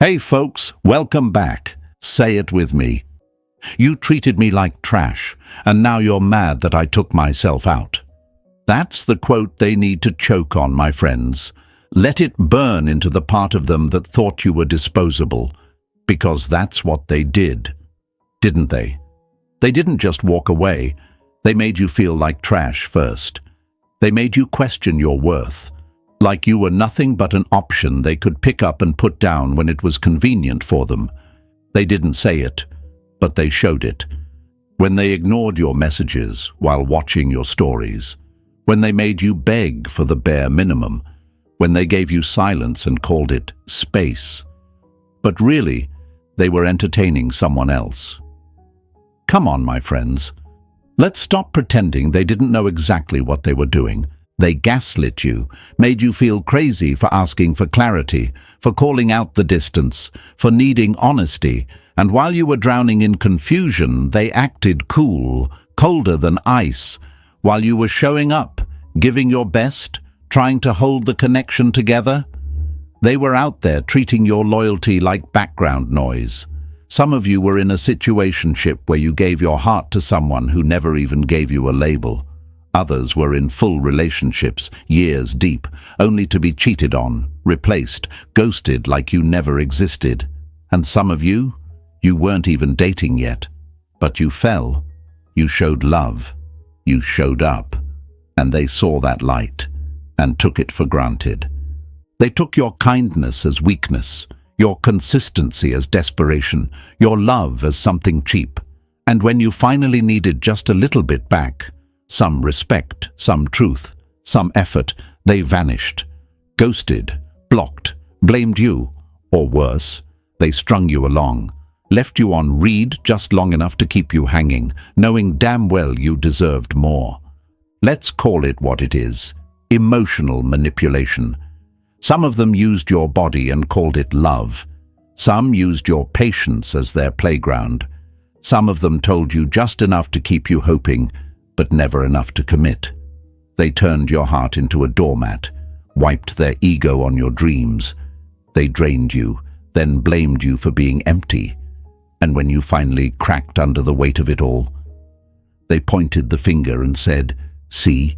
Hey folks, welcome back. Say it with me. You treated me like trash, and now you're mad that I took myself out. That's the quote they need to choke on, my friends. Let it burn into the part of them that thought you were disposable, because that's what they did, didn't they? They didn't just walk away. They made you feel like trash first. They made you question your worth, like you were nothing but an option they could pick up and put down when it was convenient for them. They didn't say it, but they showed it. When they ignored your messages while watching your stories, when they made you beg for the bare minimum, when they gave you silence and called it space. But really, they were entertaining someone else. Come on, my friends. Let's stop pretending they didn't know exactly what they were doing. They gaslit you, made you feel crazy for asking for clarity, for calling out the distance, for needing honesty, and while you were drowning in confusion, they acted cool, colder than ice, while you were showing up, giving your best, trying to hold the connection together. They were out there treating your loyalty like background noise. Some of you were in a situationship where you gave your heart to someone who never even gave you a label. Others were in full relationships, years deep, only to be cheated on, replaced, ghosted like you never existed. And some of you weren't even dating yet. But you fell. You showed love. You showed up. And they saw that light and took it for granted. They took your kindness as weakness, your consistency as desperation, your love as something cheap. And when you finally needed just a little bit back, some respect, some truth, some effort, they vanished, ghosted, blocked, blamed you, or worse, they strung you along, left you on read just long enough to keep you hanging, knowing damn well you deserved more. Let's call it what it is: emotional manipulation. Some of them used your body and called it love. Some used your patience as their playground. Some of them told you just enough to keep you hoping, but never enough to commit. They turned your heart into a doormat, wiped their ego on your dreams. They drained you, then blamed you for being empty. And when you finally cracked under the weight of it all, they pointed the finger and said, "See,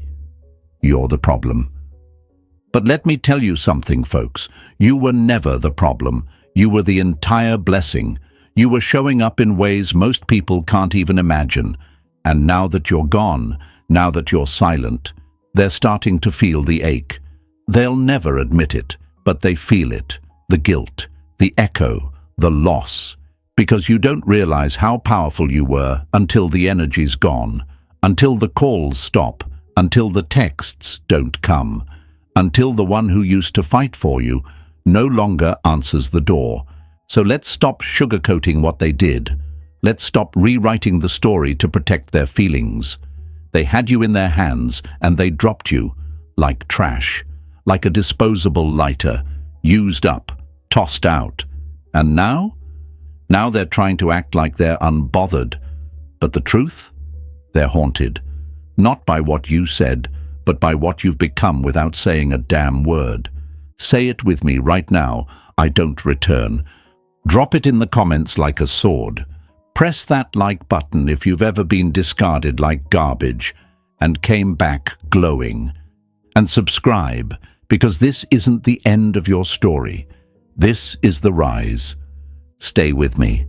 you're the problem." But let me tell you something, folks. You were never the problem. You were the entire blessing. You were showing up in ways most people can't even imagine. And now that you're gone, now that you're silent, they're starting to feel the ache. They'll never admit it, but they feel it. The guilt, the echo, the loss. Because you don't realize how powerful you were until the energy's gone, until the calls stop, until the texts don't come, until the one who used to fight for you no longer answers the door. So let's stop sugarcoating what they did. Let's stop rewriting the story to protect their feelings. They had you in their hands and they dropped you like trash, like a disposable lighter, used up, tossed out. And now? Now they're trying to act like they're unbothered. But the truth? They're haunted. Not by what you said, but by what you've become without saying a damn word. Say it with me right now: I don't return. Drop it in the comments like a sword. Press that like button if you've ever been discarded like garbage and came back glowing. And subscribe, because this isn't the end of your story. This is the rise. Stay with me.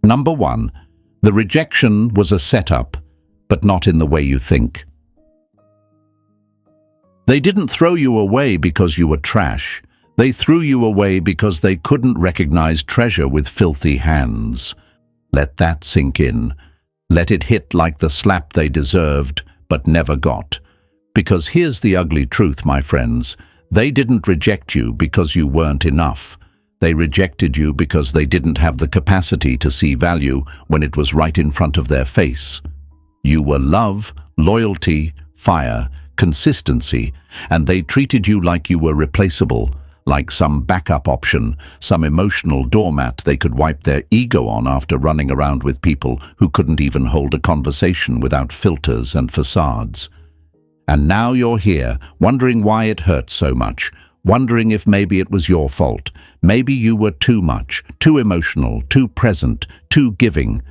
Number 1. The rejection was a setup, but not in the way you think. They didn't throw you away because you were trash. They threw you away because they couldn't recognize treasure with filthy hands. Let that sink in. Let it hit like the slap they deserved, but never got. Because here's the ugly truth, my friends. They didn't reject you because you weren't enough. They rejected you because they didn't have the capacity to see value when it was right in front of their face. You were love, loyalty, fire, consistency, and they treated you like you were replaceable, like some backup option, some emotional doormat they could wipe their ego on after running around with people who couldn't even hold a conversation without filters and facades. And now you're here, wondering why it hurt so much, wondering if maybe it was your fault, Maybe you were too much, too emotional, too present, too giving.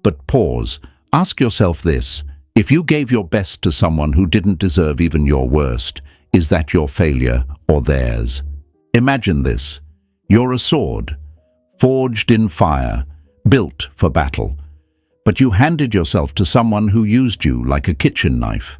But pause. Ask yourself this. If you gave your best to someone who didn't deserve even your worst, is that your failure or theirs? Imagine this. You're a sword, forged in fire, built for battle. But you handed yourself to someone who used you like a kitchen knife.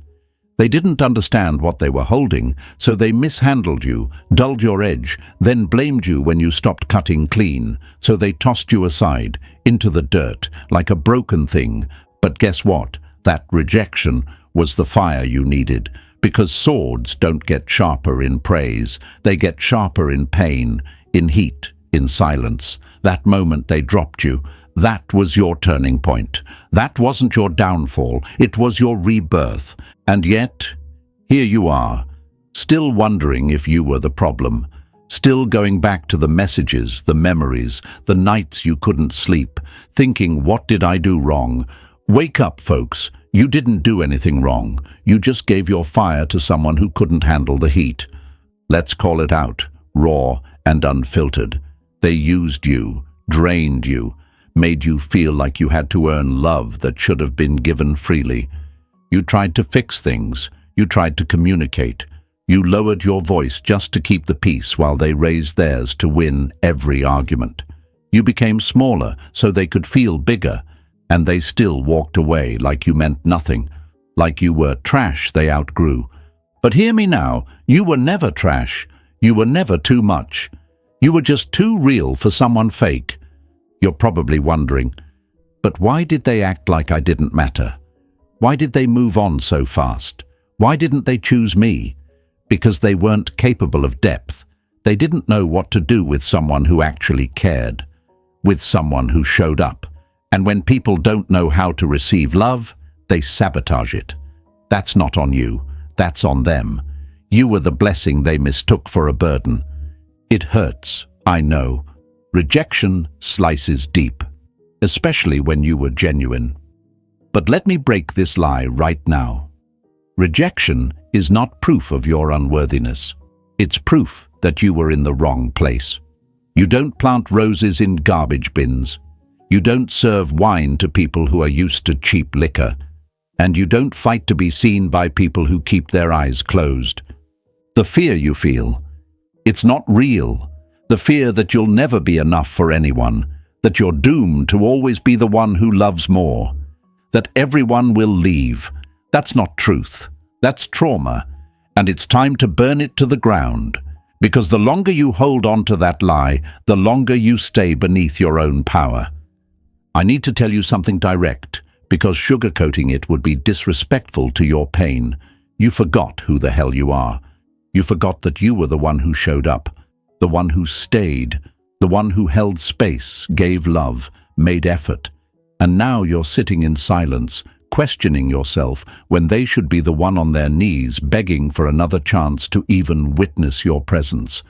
They didn't understand what they were holding, so they mishandled you, dulled your edge, then blamed you when you stopped cutting clean, so they tossed you aside, into the dirt, like a broken thing. But guess what? That rejection was the fire you needed, because swords don't get sharper in praise, they get sharper in pain, in heat, in silence. That moment they dropped you, that was your turning point. That wasn't your downfall, it was your rebirth. And yet, here you are, still wondering if you were the problem, still going back to the messages, the memories, the nights you couldn't sleep, thinking, what did I do wrong? Wake up, folks. You didn't do anything wrong. You just gave your fire to someone who couldn't handle the heat. Let's call it out, raw and unfiltered. They used you, drained you, made you feel like you had to earn love that should have been given freely. You tried to fix things. You tried to communicate. You lowered your voice just to keep the peace while they raised theirs to win every argument. You became smaller so they could feel bigger, and they still walked away like you meant nothing, like you were trash they outgrew. But hear me now, you were never trash. You were never too much. You were just too real for someone fake. You're probably wondering, but why did they act like I didn't matter? Why did they move on so fast? Why didn't they choose me? Because they weren't capable of depth. They didn't know what to do with someone who actually cared, with someone who showed up. And when people don't know how to receive love, they sabotage it. That's not on you. That's on them. You were the blessing they mistook for a burden. It hurts, I know. Rejection slices deep, especially when you were genuine. But let me break this lie right now. Rejection is not proof of your unworthiness. It's proof that you were in the wrong place. You don't plant roses in garbage bins. You don't serve wine to people who are used to cheap liquor. And you don't fight to be seen by people who keep their eyes closed. The fear you feel, it's not real. The fear that you'll never be enough for anyone, that you're doomed to always be the one who loves more, that everyone will leave. That's not truth. That's trauma. And it's time to burn it to the ground. Because the longer you hold on to that lie, the longer you stay beneath your own power. I need to tell you something direct, because sugarcoating it would be disrespectful to your pain. You forgot who the hell you are. You forgot that you were the one who showed up, the one who stayed, the one who held space, gave love, made effort. And now you're sitting in silence, questioning yourself when they should be the one on their knees begging for another chance to even witness your presence.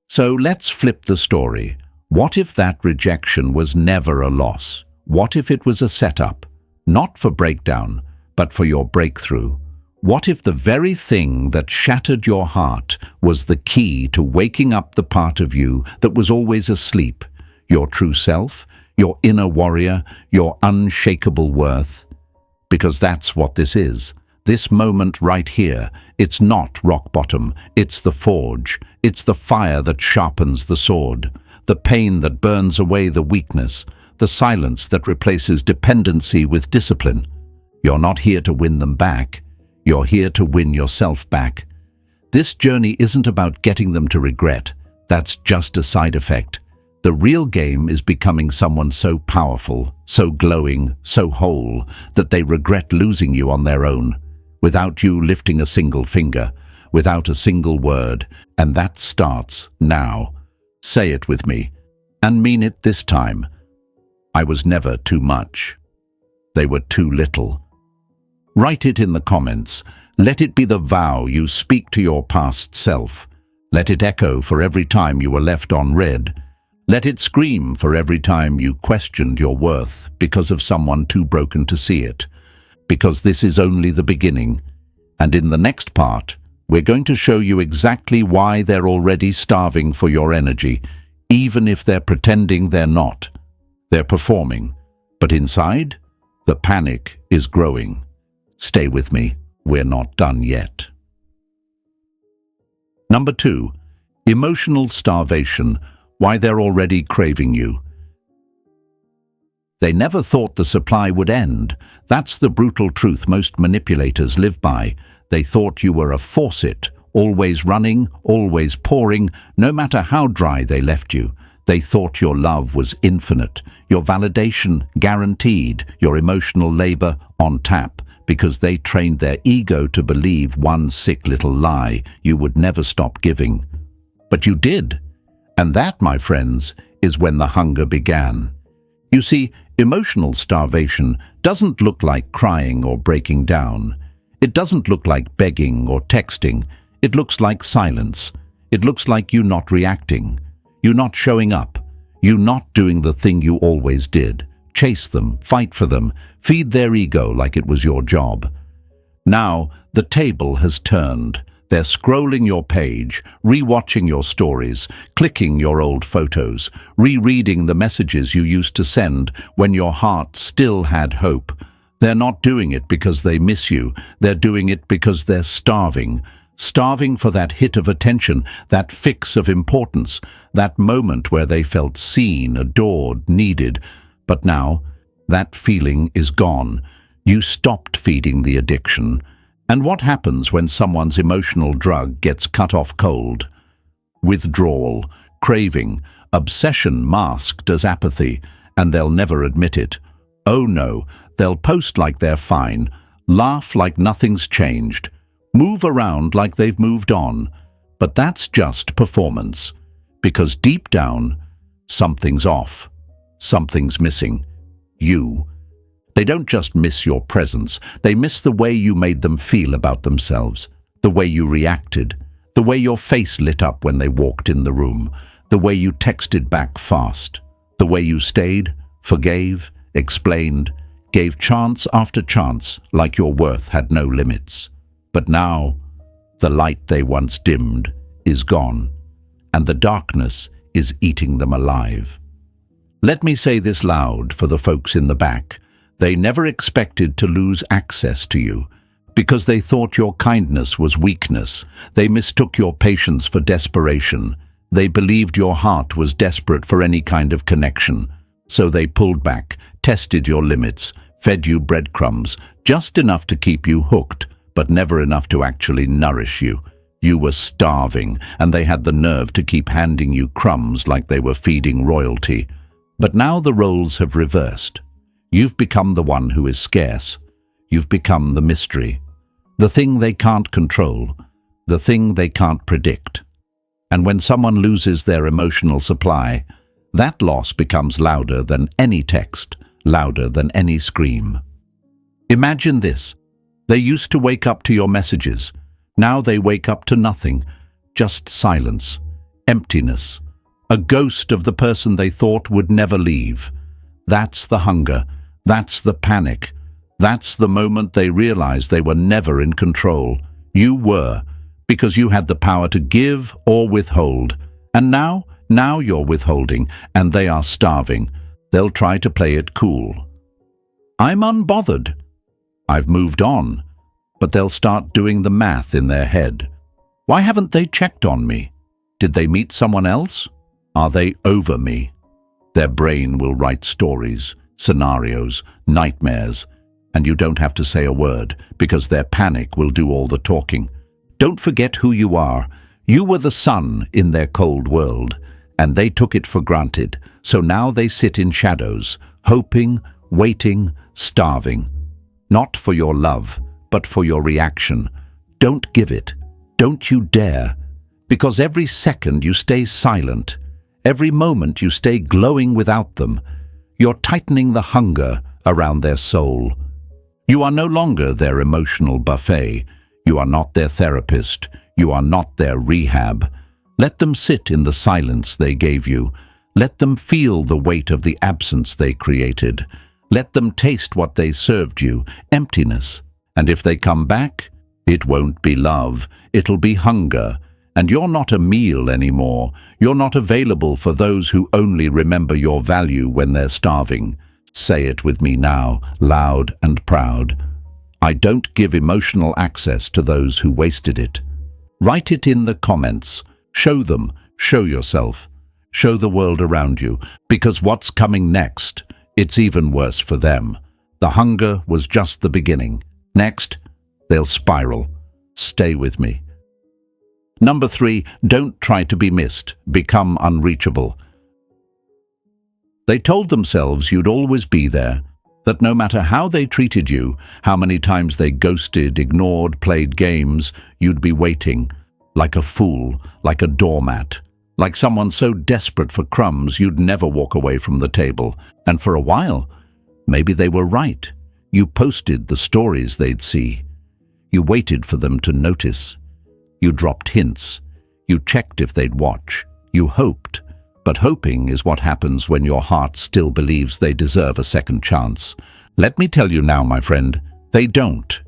So let's flip the story. What if that rejection was never a loss? What if it was a setup, not for breakdown, but for your breakthrough? What if the very thing that shattered your heart was the key to waking up the part of you that was always asleep, your true self, your inner warrior, your unshakable worth? Because that's what this is. This moment right here, it's not rock bottom, it's the forge, it's the fire that sharpens the sword, the pain that burns away the weakness, the silence that replaces dependency with discipline. You're not here to win them back. You're here to win yourself back. This journey isn't about getting them to regret. That's just a side effect. The real game is becoming someone so powerful, so glowing, so whole, that they regret losing you on their own, without you lifting a single finger, without a single word. And that starts now. Say it with me, and mean it this time. I was never too much. They were too little. Write it in the comments. Let it be the vow you speak to your past self. Let it echo for every time you were left on red. Let it scream for every time you questioned your worth because of someone too broken to see it. Because this is only the beginning. And in the next part, we're going to show you exactly why they're already starving for your energy. even if they're pretending they're not. They're performing, but inside, the panic is growing. Stay with me, we're not done yet. Number 2, emotional starvation, why they're already craving you. They never thought the supply would end. That's the brutal truth most manipulators live by. They thought you were a faucet, always running, always pouring, no matter how dry they left you. They thought your love was infinite, your validation guaranteed, your emotional labor on tap, because they trained their ego to believe one sick little lie: you would never stop giving. But you did. And that, my friends, is when the hunger began. You see, emotional starvation doesn't look like crying or breaking down. It doesn't look like begging or texting. It looks like silence. It looks like you not reacting. You not showing up. You not doing the thing you always did. Chase them, fight for them, feed their ego like it was your job. Now, the table has turned. They're scrolling your page, re-watching your stories, clicking your old photos, rereading the messages you used to send when your heart still had hope. They're not doing it because they miss you. They're doing it because they're starving. Starving for that hit of attention, that fix of importance, that moment where they felt seen, adored, needed. But now, that feeling is gone. You stopped feeding the addiction. And what happens when someone's emotional drug gets cut off cold? Withdrawal, craving, obsession masked as apathy, and they'll never admit it. Oh no, they'll post like they're fine, laugh like nothing's changed, move around like they've moved on. But that's just performance, because deep down, something's off, something's missing. You. They don't just miss your presence, they miss the way you made them feel about themselves, the way you reacted, the way your face lit up when they walked in the room, the way you texted back fast, the way you stayed, forgave, explained, gave chance after chance like your worth had no limits. But now, the light they once dimmed is gone, and the darkness is eating them alive. Let me say this loud for the folks in the back. They never expected to lose access to you, because they thought your kindness was weakness. They mistook your patience for desperation. They believed your heart was desperate for any kind of connection. So they pulled back, tested your limits, fed you breadcrumbs, just enough to keep you hooked, but never enough to actually nourish you. You were starving, and they had the nerve to keep handing you crumbs like they were feeding royalty. But now the roles have reversed. You've become the one who is scarce. You've become the mystery, the thing they can't control, the thing they can't predict. And when someone loses their emotional supply, that loss becomes louder than any text, louder than any scream. Imagine this. They used to wake up to your messages. Now they wake up to nothing, just silence, emptiness, a ghost of the person they thought would never leave. That's the hunger. That's the panic. That's the moment they realized they were never in control. You were, because you had the power to give or withhold. And now you're withholding, and they are starving. They'll try to play it cool. I'm unbothered. I've moved on. But they'll start doing the math in their head. Why haven't they checked on me? Did they meet someone else? Are they over me? Their brain will write stories, scenarios, nightmares, and you don't have to say a word, because their panic will do all the talking. Don't forget who you are. You were the sun in their cold world, and they took it for granted, so now they sit in shadows, hoping, waiting, starving. Not for your love, but for your reaction. Don't give it. Don't you dare. Because every second you stay silent, every moment you stay glowing without them, you're tightening the hunger around their soul. You are no longer their emotional buffet. You are not their therapist. You are not their rehab. Let them sit in the silence they gave you. Let them feel the weight of the absence they created. Let them taste what they served you, emptiness. And if they come back, it won't be love. It'll be hunger. And you're not a meal anymore. You're not available for those who only remember your value when they're starving. Say it with me now, loud and proud. I don't give emotional access to those who wasted it. Write it in the comments. Show them, show yourself, show the world around you, because what's coming next, it's even worse for them. The hunger was just the beginning. Next, they'll spiral. Stay with me. Number 3, don't try to be missed. Become unreachable. They told themselves you'd always be there, that no matter how they treated you, how many times they ghosted, ignored, played games, you'd be waiting, like a fool, like a doormat, like someone so desperate for crumbs you'd never walk away from the table. And for a while, maybe they were right. You posted the stories they'd see. You waited for them to notice. You dropped hints. You checked if they'd watch. You hoped. But hoping is what happens when your heart still believes they deserve a second chance. Let me tell you now, my friend, they don't.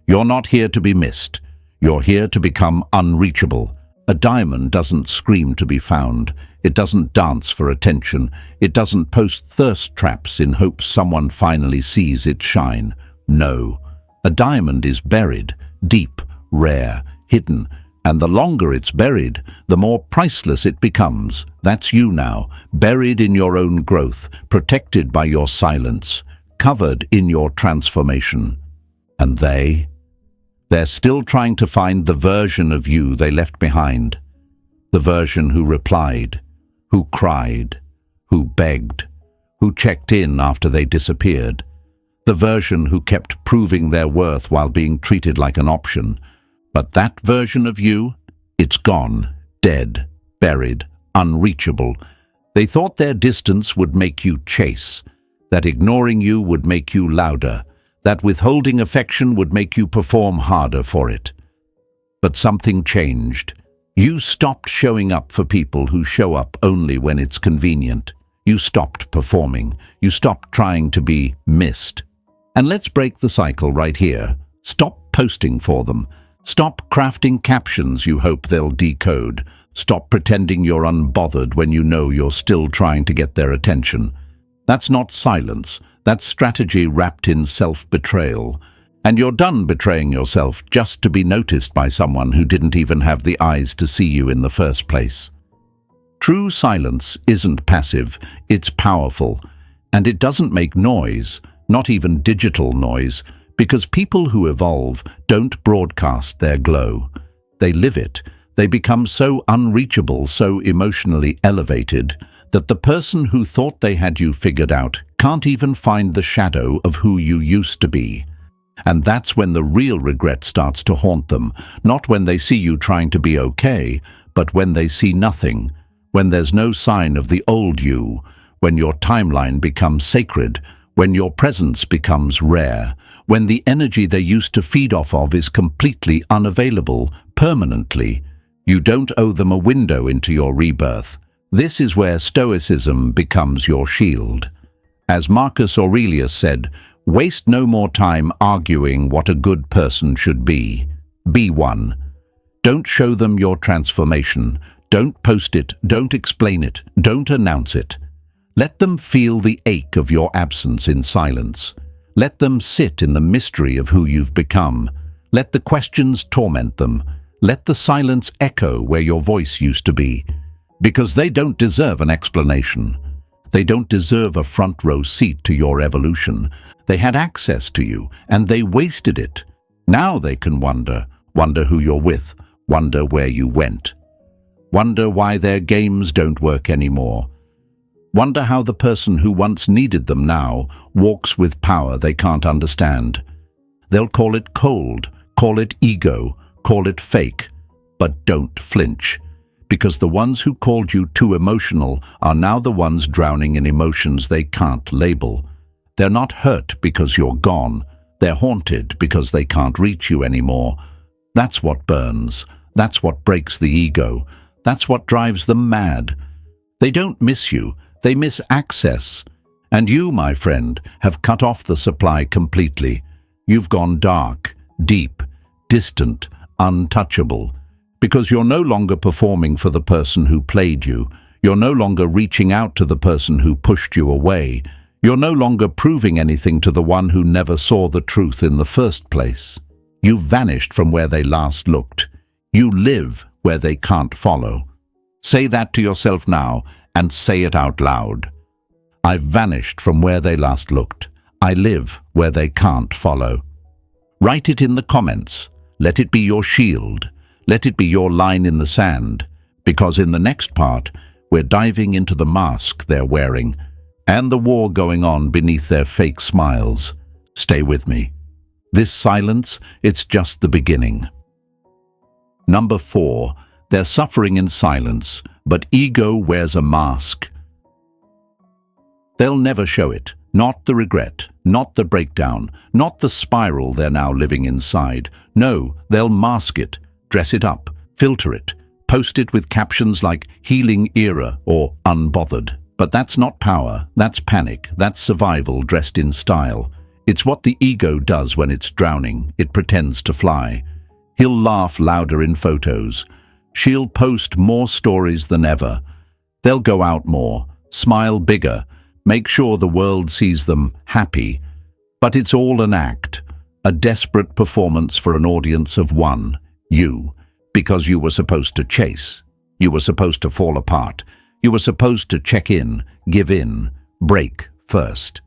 You're not here to be missed. You're here to become unreachable. A diamond doesn't scream to be found. It doesn't dance for attention. It doesn't post thirst traps in hopes someone finally sees it shine. No. A diamond is buried, deep, rare, hidden, and the longer it's buried, the more priceless it becomes. That's you now, buried in your own growth, protected by your silence, covered in your transformation. And they're still trying to find the version of you they left behind. The version who replied, who cried, who begged, who checked in after they disappeared. The version who kept proving their worth while being treated like an option. But that version of you, it's gone, dead, buried, unreachable. They thought their distance would make you chase, that ignoring you would make you louder, that withholding affection would make you perform harder for it. But something changed. You stopped showing up for people who show up only when it's convenient. You stopped performing. You stopped trying to be missed. And let's break the cycle right here. Stop posting for them. Stop crafting captions you hope they'll decode. Stop pretending you're unbothered when you know you're still trying to get their attention. That's not silence. That's strategy wrapped in self-betrayal. And you're done betraying yourself just to be noticed by someone who didn't even have the eyes to see you in the first place. True silence isn't passive, it's powerful. And it doesn't make noise, not even digital noise, because people who evolve don't broadcast their glow. They live it. They become so unreachable, so emotionally elevated, that the person who thought they had you figured out can't even find the shadow of who you used to be. And that's when the real regret starts to haunt them, not when they see you trying to be okay, but when they see nothing, when there's no sign of the old you, when your timeline becomes sacred, when your presence becomes rare, when the energy they used to feed off of is completely unavailable, permanently. You don't owe them a window into your rebirth. This is where Stoicism becomes your shield. As Marcus Aurelius said, waste no more time arguing what a good person should be. Be one. Don't show them your transformation. Don't post it. Don't explain it. Don't announce it. Let them feel the ache of your absence in silence. Let them sit in the mystery of who you've become. Let the questions torment them. Let the silence echo where your voice used to be. Because they don't deserve an explanation. They don't deserve a front row seat to your evolution. They had access to you, and they wasted it. Now they can wonder who you're with, wonder where you went. Wonder why their games don't work anymore. Wonder how the person who once needed them now walks with power they can't understand. They'll call it cold, call it ego, call it fake, but don't flinch. Because the ones who called you too emotional are now the ones drowning in emotions they can't label. They're not hurt because you're gone. They're haunted because they can't reach you anymore. That's what burns. That's what breaks the ego. That's what drives them mad. They don't miss you. They miss access. And you, my friend, have cut off the supply completely. You've gone dark, deep, distant, untouchable. Because you're no longer performing for the person who played you. You're no longer reaching out to the person who pushed you away. You're no longer proving anything to the one who never saw the truth in the first place. You've vanished from where they last looked. You live where they can't follow. Say that to yourself now and say it out loud. I've vanished from where they last looked. I live where they can't follow. Write it in the comments. Let it be your shield. Let it be your line in the sand. Because in the next part, we're diving into the mask they're wearing and the war going on beneath their fake smiles. Stay with me. This silence, it's just the beginning. Number 4, they're suffering in silence, but ego wears a mask. They'll never show it. Not the regret, not the breakdown, not the spiral they're now living inside. No, they'll mask it, dress it up, filter it, post it with captions like healing era or unbothered. But that's not power, that's panic, that's survival dressed in style. It's what the ego does when it's drowning. It pretends to fly. He'll laugh louder in photos. She'll post more stories than ever. They'll go out more, smile bigger, make sure the world sees them happy. But it's all an act, a desperate performance for an audience of one, you, because you were supposed to chase. You were supposed to fall apart. You were supposed to check in, give in, break first.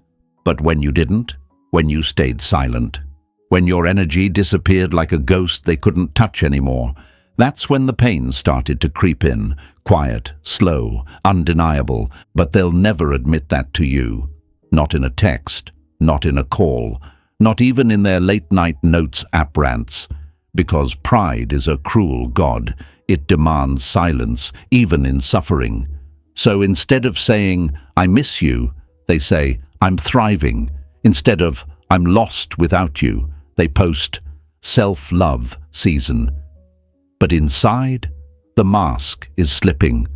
But when you didn't, when you stayed silent, when your energy disappeared like a ghost they couldn't touch anymore, that's when the pain started to creep in, quiet, slow, undeniable, but they'll never admit that to you. Not in a text, not in a call, not even in their late-night notes app rants. Because pride is a cruel god. It demands silence, even in suffering. So instead of saying, I miss you, they say, I'm thriving. Instead of, I'm lost without you, they post, self-love season. But inside, the mask is slipping.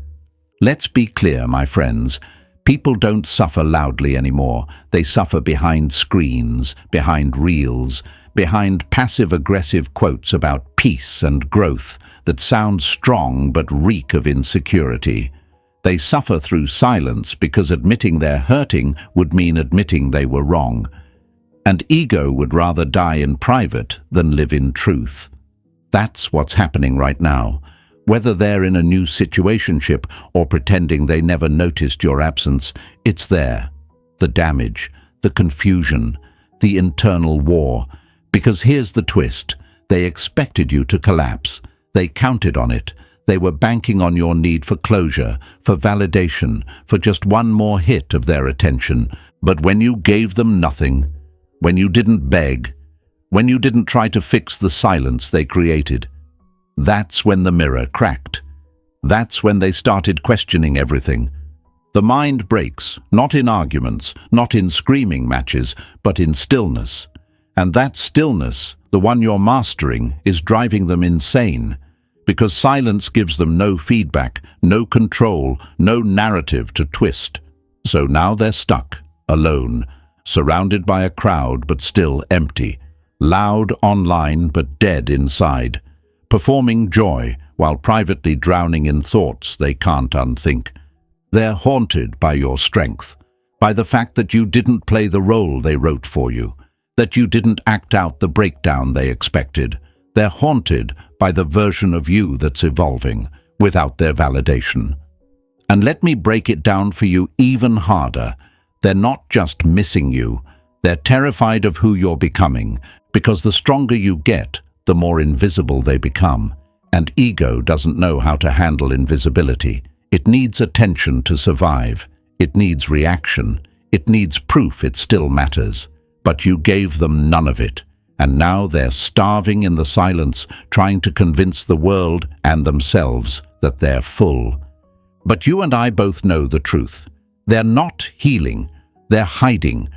Let's be clear, my friends. People don't suffer loudly anymore. They suffer behind screens, behind reels, behind passive-aggressive quotes about peace and growth that sound strong but reek of insecurity. They suffer through silence because admitting they're hurting would mean admitting they were wrong. And ego would rather die in private than live in truth. That's what's happening right now. Whether they're in a new situationship or pretending they never noticed your absence, it's there. The damage, the confusion, the internal war. Because here's the twist. They expected you to collapse. They counted on it. They were banking on your need for closure, for validation, for just one more hit of their attention. But when you gave them nothing, when you didn't beg, when you didn't try to fix the silence they created, that's when the mirror cracked. That's when they started questioning everything. The mind breaks, not in arguments, not in screaming matches, but in stillness. And that stillness, the one you're mastering, is driving them insane. Because silence gives them no feedback, no control, no narrative to twist. So now they're stuck, alone, surrounded by a crowd but still empty, loud online but dead inside, performing joy while privately drowning in thoughts they can't unthink. They're haunted by your strength, by the fact that you didn't play the role they wrote for you, that you didn't act out the breakdown they expected. They're haunted by the version of you that's evolving without their validation. And let me break it down for you even harder. They're not just missing you. They're terrified of who you're becoming, because the stronger you get, the more invisible they become. And ego doesn't know how to handle invisibility. It needs attention to survive. It needs reaction. It needs proof it still matters. But you gave them none of it. And now they're starving in the silence, trying to convince the world and themselves that they're full. But you and I both know the truth. They're not healing. They're hiding.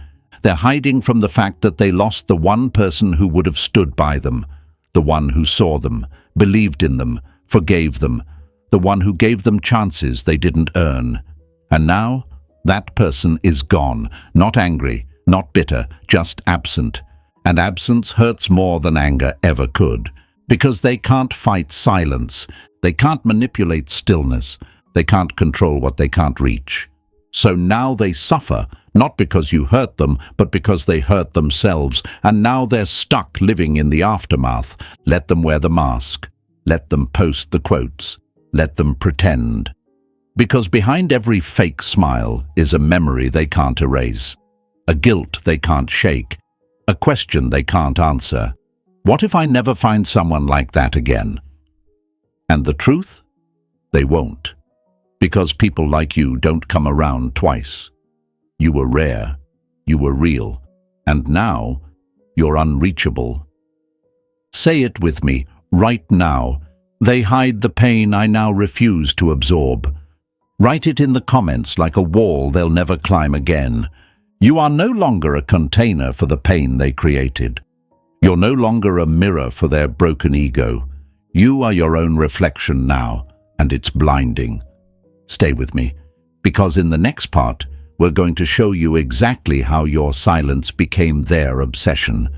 They're hiding from the fact that they lost the one person who would have stood by them, the one who saw them, believed in them, forgave them, the one who gave them chances they didn't earn. And now, that person is gone, not angry, not bitter, just absent. And absence hurts more than anger ever could, Because they can't fight silence. They can't manipulate stillness. They can't control what they can't reach. So now they suffer, not because you hurt them, but because they hurt themselves, and now they're stuck living in the aftermath. Let them wear the mask. Let them post the quotes. Let them pretend. Because behind every fake smile is a memory they can't erase, a guilt they can't shake, a question they can't answer. What if I never find someone like that again? And the truth? They won't. Because people like you don't come around twice. You were rare, you were real, and now you're unreachable. Say it with me, right now. They hide the pain I now refuse to absorb. Write it in the comments like a wall they'll never climb again. You are no longer a container for the pain they created. You're no longer a mirror for their broken ego. You are your own reflection now, and it's blinding. Stay with me, because in the next part, we're going to show you exactly how your silence became their obsession,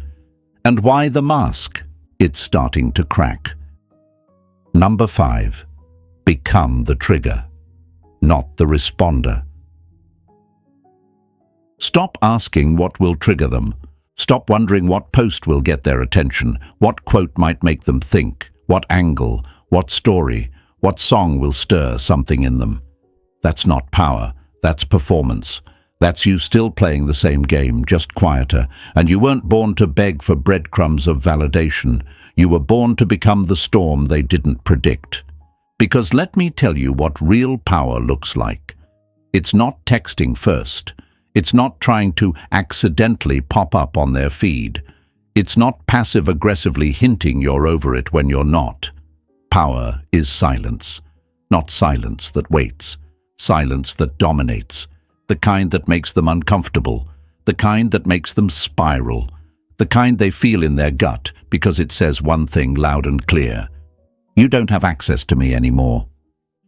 and why the mask, it's starting to crack. Number 5. Become the trigger, not the responder. Stop asking what will trigger them. Stop wondering what post will get their attention, what quote might make them think, what angle, what story, what song will stir something in them. That's not power, that's performance. That's you still playing the same game, just quieter, and you weren't born to beg for breadcrumbs of validation. You were born to become the storm they didn't predict. Because let me tell you what real power looks like. It's not texting first. It's not trying to accidentally pop up on their feed. It's not passive-aggressively hinting you're over it when you're not. Power is silence. Not silence that waits. Silence that dominates. The kind that makes them uncomfortable. The kind that makes them spiral. The kind they feel in their gut because it says one thing loud and clear. You don't have access to me anymore.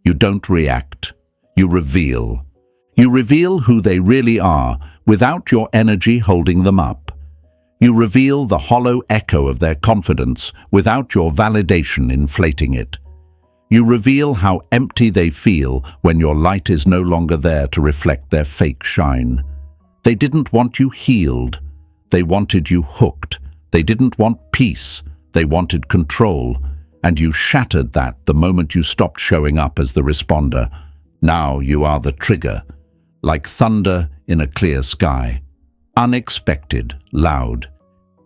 You don't react. You reveal. You reveal who they really are without your energy holding them up. You reveal the hollow echo of their confidence without your validation inflating it. You reveal how empty they feel when your light is no longer there to reflect their fake shine. They didn't want you healed. They wanted you hooked. They didn't want peace. They wanted control. And you shattered that the moment you stopped showing up as the responder. Now you are the trigger. Like thunder in a clear sky. Unexpected, loud,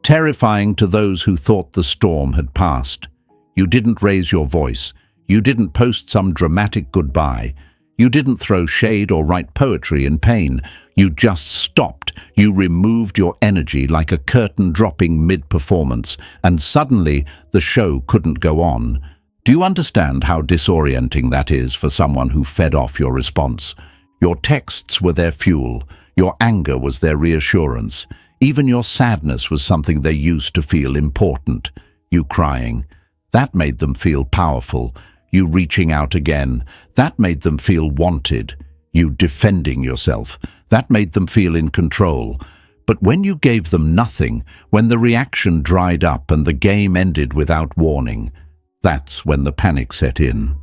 terrifying to those who thought the storm had passed. You didn't raise your voice. You didn't post some dramatic goodbye. You didn't throw shade or write poetry in pain. You just stopped. You removed your energy like a curtain dropping mid-performance, and suddenly the show couldn't go on. Do you understand how disorienting that is for someone who fed off your response? Your texts were their fuel. Your anger was their reassurance. Even your sadness was something they used to feel important. You crying. That made them feel powerful. You reaching out again. That made them feel wanted. You defending yourself. That made them feel in control. But when you gave them nothing, when the reaction dried up and the game ended without warning, that's when the panic set in.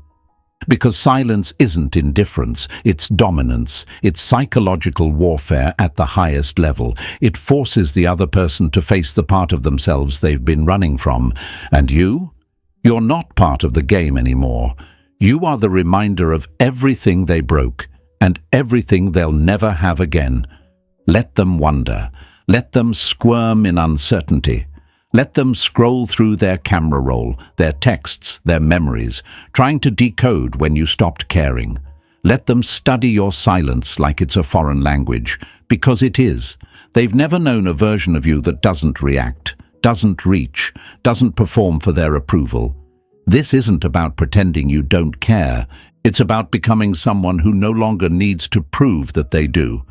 Because silence isn't indifference, it's dominance, it's psychological warfare at the highest level. It forces the other person to face the part of themselves they've been running from. And you're not part of the game anymore. You are the reminder of everything they broke and everything they'll never have again. Let them wonder. Let them squirm in uncertainty. Let them scroll through their camera roll, their texts, their memories, trying to decode when you stopped caring. Let them study your silence like it's a foreign language, because it is. They've never known a version of you that doesn't react, doesn't reach, doesn't perform for their approval. This isn't about pretending you don't care. It's about becoming someone who no longer needs to prove that they do.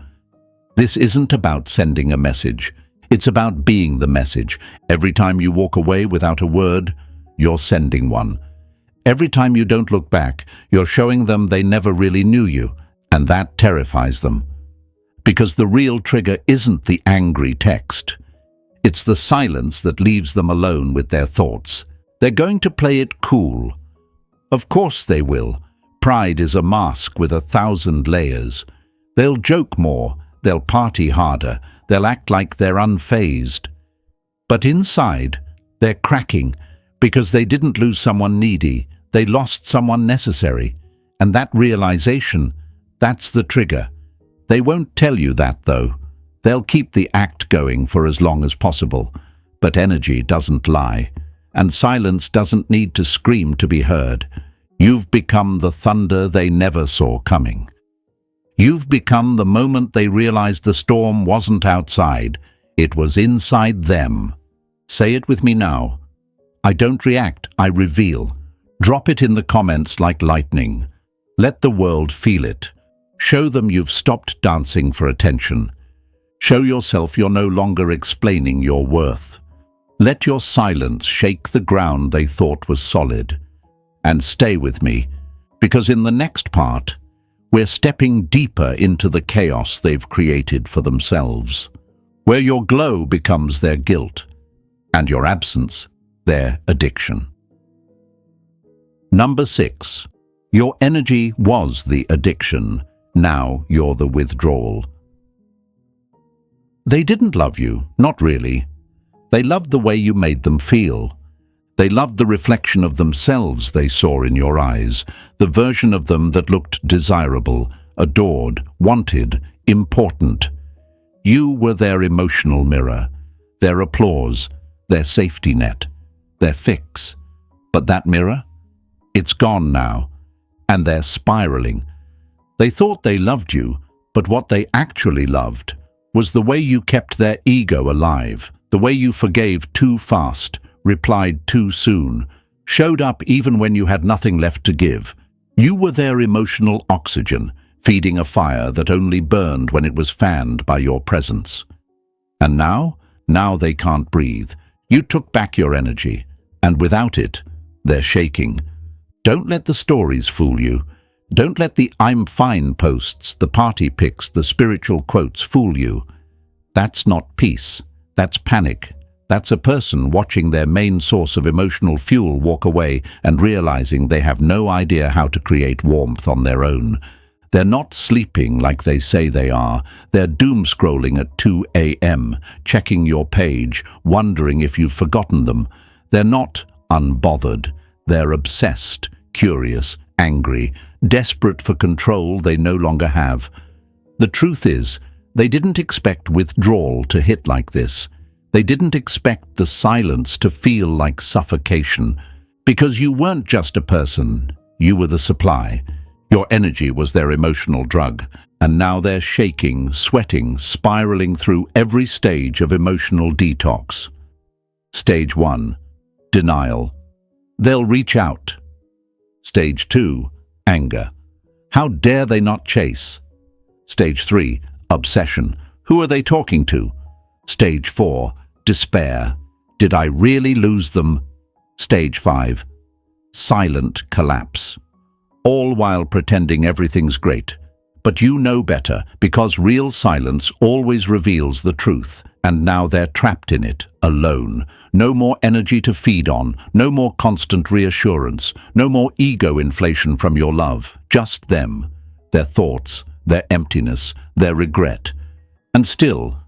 This isn't about sending a message. It's about being the message. Every time you walk away without a word, you're sending one. Every time you don't look back, you're showing them they never really knew you, and that terrifies them. Because the real trigger isn't the angry text. It's the silence that leaves them alone with their thoughts. They're going to play it cool. Of course they will. Pride is a mask with 1,000 layers. They'll joke more, they'll party harder, they'll act like they're unfazed. But inside, they're cracking because they didn't lose someone needy, they lost someone necessary. And that realization, that's the trigger. They won't tell you that, though. They'll keep the act going for as long as possible. But energy doesn't lie, and silence doesn't need to scream to be heard. You've become the thunder they never saw coming. You've become the moment they realized the storm wasn't outside, it was inside them. Say it with me now. I don't react, I reveal. Drop it in the comments like lightning. Let the world feel it. Show them you've stopped dancing for attention. Show yourself you're no longer explaining your worth. Let your silence shake the ground they thought was solid. And stay with me, because in the next part, we're stepping deeper into the chaos they've created for themselves, where your glow becomes their guilt, and your absence, their addiction. Number 6. Your energy was the addiction. Now you're the withdrawal. They didn't love you, not really. They loved the way you made them feel. They loved the reflection of themselves they saw in your eyes, the version of them that looked desirable, adored, wanted, important. You were their emotional mirror, their applause, their safety net, their fix. But that mirror? It's gone now, and they're spiraling. They thought they loved you, but what they actually loved was the way you kept their ego alive, the way you forgave too fast, replied too soon, showed up even when you had nothing left to give. You were their emotional oxygen, feeding a fire that only burned when it was fanned by your presence. And now they can't breathe. You took back your energy, and without it, they're shaking. Don't let the stories fool you. Don't let the "I'm fine" posts, the party pics, the spiritual quotes fool you. That's not peace. That's panic. That's a person watching their main source of emotional fuel walk away and realizing they have no idea how to create warmth on their own. They're not sleeping like they say they are. They're doom-scrolling at 2 a.m., checking your page, wondering if you've forgotten them. They're not unbothered. They're obsessed, curious, angry, desperate for control they no longer have. The truth is, they didn't expect withdrawal to hit like this. They didn't expect the silence to feel like suffocation, because you weren't just a person, you were the supply. Your energy was their emotional drug, and now they're shaking, sweating, spiraling through every stage of emotional detox. Stage 1, denial. They'll reach out. Stage 2, anger. How dare they not chase? Stage 3, obsession. Who are they talking to? Stage 4, despair. Did I really lose them? Stage 5, silent collapse. All while pretending everything's great. But you know better, because real silence always reveals the truth, and now they're trapped in it, alone. No more energy to feed on, no more constant reassurance, no more ego inflation from your love. Just them, their thoughts, their emptiness, their regret. And still,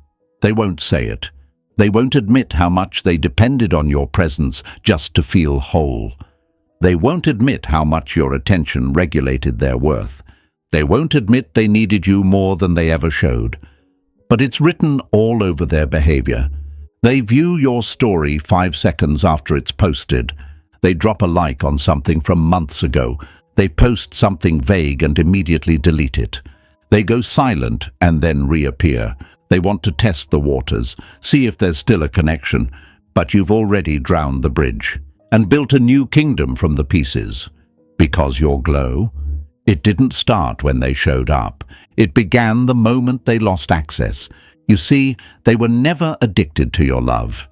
they won't say it. They won't admit how much they depended on your presence just to feel whole. They won't admit how much your attention regulated their worth. They won't admit they needed you more than they ever showed. But it's written all over their behavior. They view your story 5 seconds after it's posted. They drop a like on something from months ago. They post something vague and immediately delete it. They go silent and then reappear. They want to test the waters, see if there's still a connection, but you've already drowned the bridge and built a new kingdom from the pieces. Because your glow, it didn't start when they showed up. It began the moment they lost access. You see, they were never addicted to your love.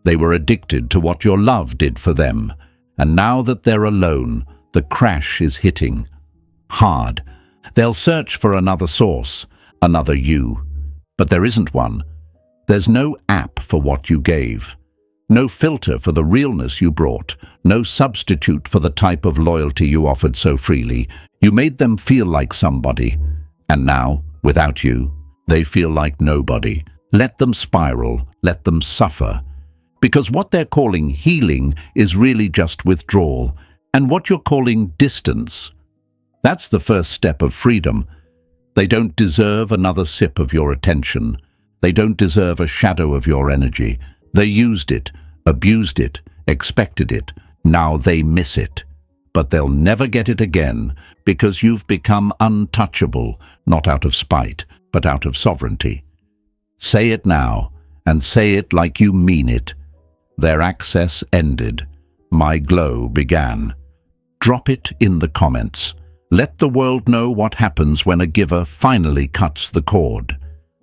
They were addicted to what your love did for them. And now that they're alone, the crash is hitting hard. They'll search for another source, another you. But there isn't one. There's no app for what you gave. No filter for the realness you brought, no substitute for the type of loyalty you offered so freely. You made them feel like somebody, and now, without you, they feel like nobody. Let them spiral, let them suffer. Because what they're calling healing is really just withdrawal, and what you're calling distance, that's the first step of freedom. They don't deserve another sip of your attention. They don't deserve a shadow of your energy. They used it, abused it, expected it. Now they miss it. But they'll never get it again because you've become untouchable, not out of spite, but out of sovereignty. Say it now, and say it like you mean it. Their access ended. My glow began. Drop it in the comments. Let the world know what happens when a giver finally cuts the cord.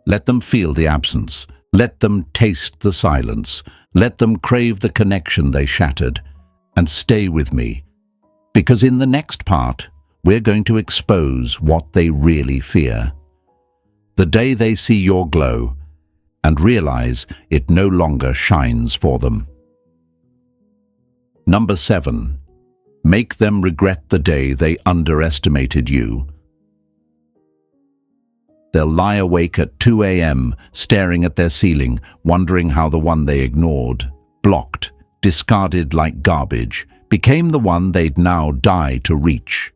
Let them feel the absence. Let them taste the silence. Let them crave the connection they shattered. And stay with me. Because in the next part, we're going to expose what they really fear. The day they see your glow and realize it no longer shines for them. Number 7. Make them regret the day they underestimated you. They'll lie awake at 2 a.m., staring at their ceiling, wondering how the one they ignored, blocked, discarded like garbage, became the one they'd now die to reach.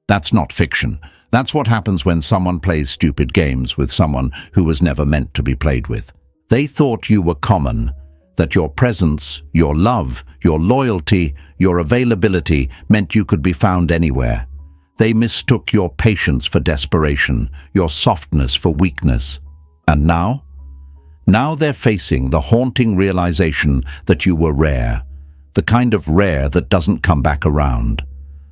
That's not fiction. That's what happens when someone plays stupid games with someone who was never meant to be played with. They thought you were common, that your presence, your love, your loyalty, your availability meant you could be found anywhere. They mistook your patience for desperation, your softness for weakness. And now? Now they're facing the haunting realization that you were rare, the kind of rare that doesn't come back around,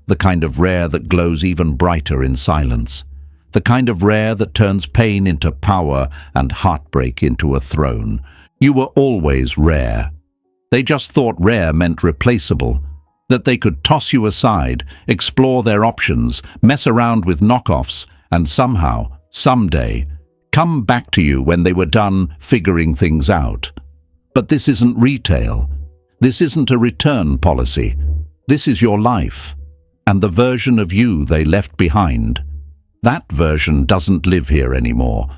the kind of rare that glows even brighter in silence, the kind of rare that turns pain into power and heartbreak into a throne. You were always rare. They just thought rare meant replaceable, that they could toss you aside, explore their options, mess around with knockoffs, and somehow, someday, come back to you when they were done figuring things out. But this isn't retail. This isn't a return policy. This is your life, and the version of you they left behind. That version doesn't live here anymore.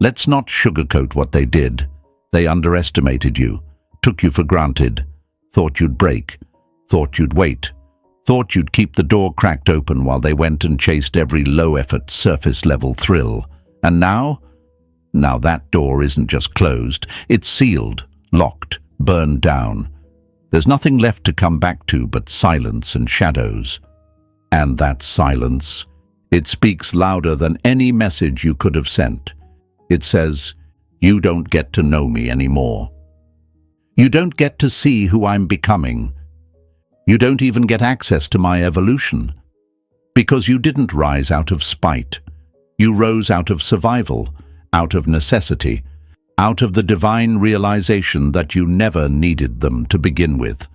Let's not sugarcoat what they did. They underestimated you, took you for granted, thought you'd break, thought you'd wait, thought you'd keep the door cracked open while they went and chased every low-effort, surface-level thrill. And now that door isn't just closed, it's sealed, locked, burned down. There's nothing left to come back to but silence and shadows. And that silence, it speaks louder than any message you could have sent. It says, you don't get to know me anymore. You don't get to see who I'm becoming. You don't even get access to my evolution. Because you didn't rise out of spite. You rose out of survival, out of necessity, out of the divine realization that you never needed them to begin with.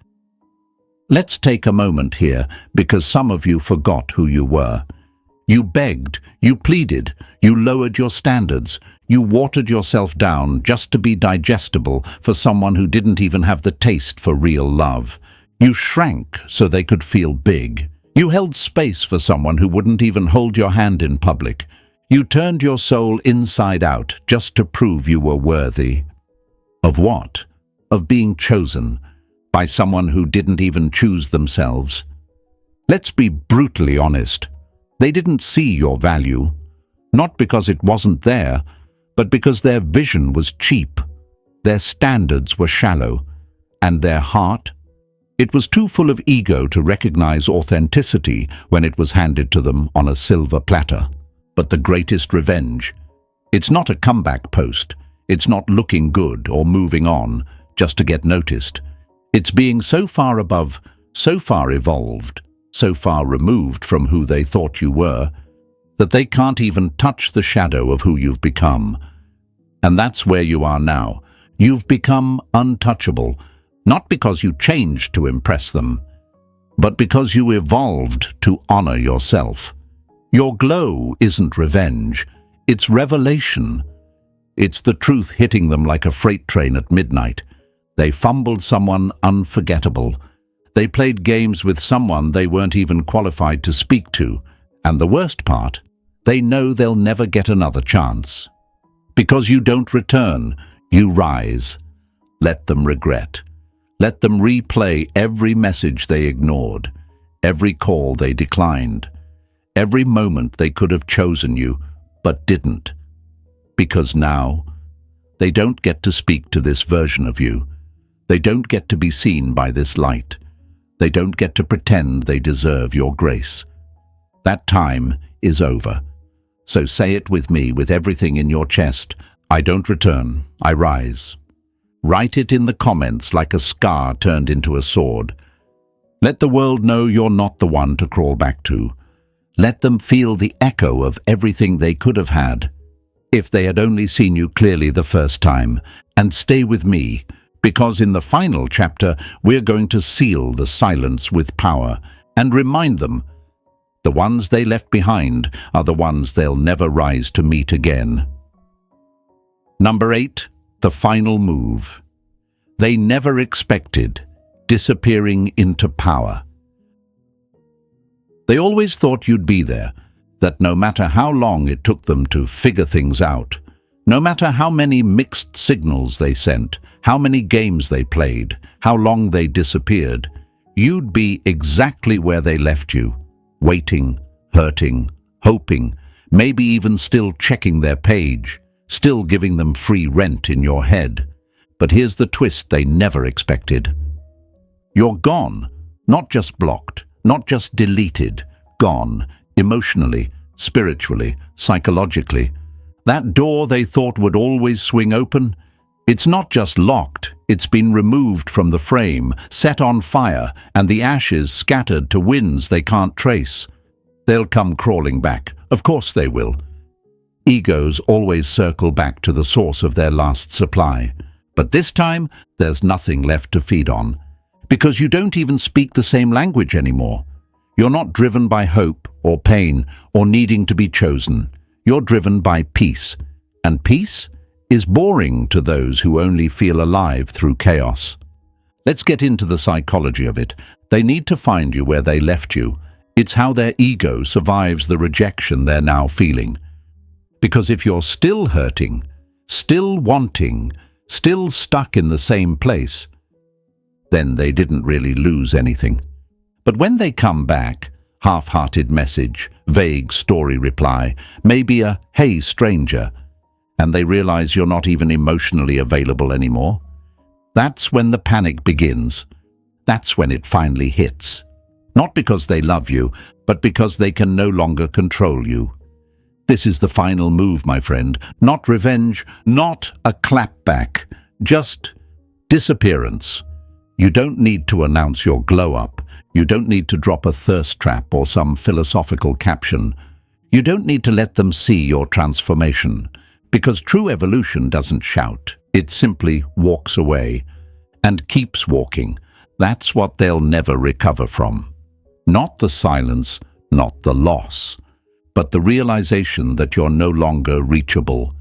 Let's take a moment here, because some of you forgot who you were. You begged, you pleaded, you lowered your standards, you watered yourself down just to be digestible for someone who didn't even have the taste for real love. You shrank so they could feel big. You held space for someone who wouldn't even hold your hand in public. You turned your soul inside out just to prove you were worthy. Of what? Of being chosen by someone who didn't even choose themselves. Let's be brutally honest. They didn't see your value, not because it wasn't there, but because their vision was cheap, their standards were shallow, and their heart, it was too full of ego to recognize authenticity when it was handed to them on a silver platter. But the greatest revenge, it's not a comeback post, it's not looking good or moving on just to get noticed. It's being so far above, so far evolved, so far removed from who they thought you were, that they can't even touch the shadow of who you've become. And that's where you are now. You've become untouchable, not because you changed to impress them, but because you evolved to honor yourself. Your glow isn't revenge, it's revelation. It's the truth hitting them like a freight train at midnight. They fumbled someone unforgettable. They played games with someone they weren't even qualified to speak to. And the worst part, they know they'll never get another chance. Because you don't return, you rise. Let them regret. Let them replay every message they ignored, every call they declined, every moment they could have chosen you, but didn't. Because now, they don't get to speak to this version of you. They don't get to be seen by this light. They don't get to pretend they deserve your grace. That time is over. So say it with me, with everything in your chest. I don't return, I rise. Write it in the comments like a scar turned into a sword. Let the world know you're not the one to crawl back to. Let them feel the echo of everything they could have had, if they had only seen you clearly the first time. And stay with me, because in the final chapter, we're going to seal the silence with power and remind them the ones they left behind are the ones they'll never rise to meet again. Number 8, the final move. They never expected disappearing into power. They always thought you'd be there, that no matter how long it took them to figure things out, no matter how many mixed signals they sent, how many games they played, how long they disappeared, you'd be exactly where they left you, waiting, hurting, hoping, maybe even still checking their page, still giving them free rent in your head. But here's the twist they never expected. You're gone, not just blocked, not just deleted, gone, emotionally, spiritually, psychologically. That door they thought would always swing open, it's not just locked, it's been removed from the frame, set on fire, and the ashes scattered to winds they can't trace. They'll come crawling back. Of course they will. Egos always circle back to the source of their last supply. But this time, there's nothing left to feed on. Because you don't even speak the same language anymore. You're not driven by hope or pain or needing to be chosen. You're driven by peace. And peace is boring to those who only feel alive through chaos. Let's get into the psychology of it. They need to find you where they left you. It's how their ego survives the rejection they're now feeling. Because if you're still hurting, still wanting, still stuck in the same place, then they didn't really lose anything. But when they come back, half-hearted message, vague story reply, maybe a "hey stranger," and they realize you're not even emotionally available anymore, that's when the panic begins. That's when it finally hits. Not because they love you, but because they can no longer control you. This is the final move, my friend. Not revenge, not a clapback, just disappearance. You don't need to announce your glow-up. You don't need to drop a thirst trap or some philosophical caption. You don't need to let them see your transformation. Because true evolution doesn't shout. It simply walks away and keeps walking. That's what they'll never recover from. Not the silence, not the loss, but the realization that you're no longer reachable.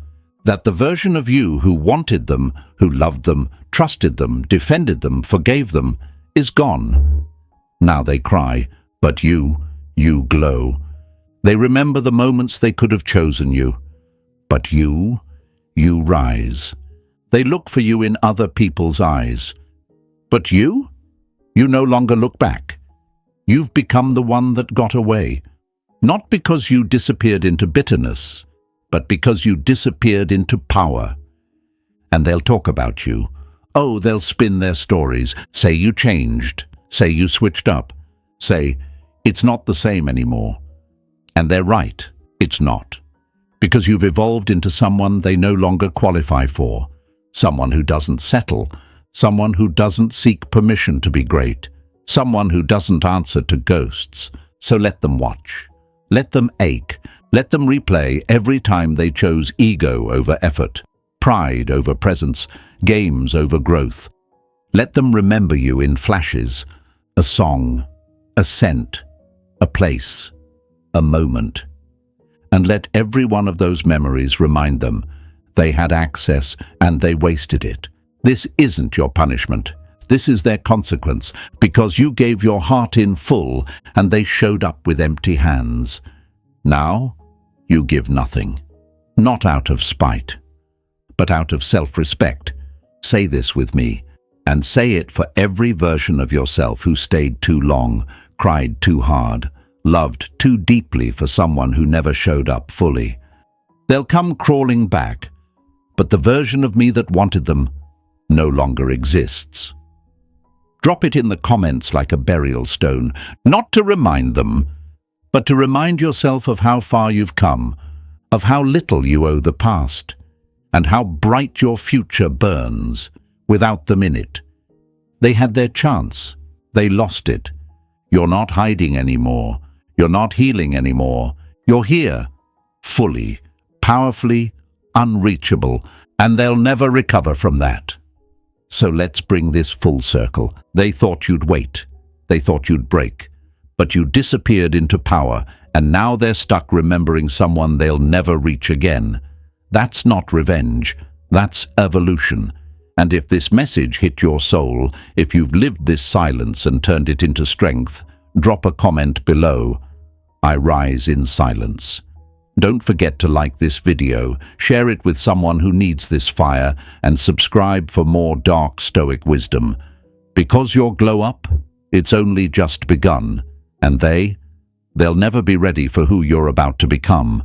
That the version of you who wanted them, who loved them, trusted them, defended them, forgave them, is gone. Now they cry, but you glow. They remember the moments they could have chosen you. But you rise. They look for you in other people's eyes. But you no longer look back. You've become the one that got away. Not because you disappeared into bitterness, but because you disappeared into power. And they'll talk about you. Oh, they'll spin their stories, say you changed, say you switched up, say it's not the same anymore. And they're right, it's not. Because you've evolved into someone they no longer qualify for, someone who doesn't settle, someone who doesn't seek permission to be great, someone who doesn't answer to ghosts. So let them watch. Let them ache. Let them replay every time they chose ego over effort, pride over presence, games over growth. Let them remember you in flashes, a song, a scent, a place, a moment. And let every one of those memories remind them they had access and they wasted it. This isn't your punishment. This is their consequence, because you gave your heart in full and they showed up with empty hands. Now, you give nothing. Not out of spite, but out of self-respect. Say this with me, and say it for every version of yourself who stayed too long, cried too hard, loved too deeply for someone who never showed up fully. They'll come crawling back, but the version of me that wanted them no longer exists. Drop it in the comments like a burial stone, not to remind them, but to remind yourself of how far you've come, of how little you owe the past, and how bright your future burns without them in it. They had their chance. They lost it. You're not hiding anymore. You're not healing anymore. You're here, fully, powerfully, unreachable, and they'll never recover from that. So let's bring this full circle. They thought you'd wait. They thought you'd break. But you disappeared into power, and now they're stuck remembering someone they'll never reach again. That's not revenge. That's evolution. And if this message hit your soul, if you've lived this silence and turned it into strength, drop a comment below. I rise in silence. Don't forget to like this video, share it with someone who needs this fire, and subscribe for more dark Stoic wisdom. Because your glow up, it's only just begun, and they'll never be ready for who you're about to become.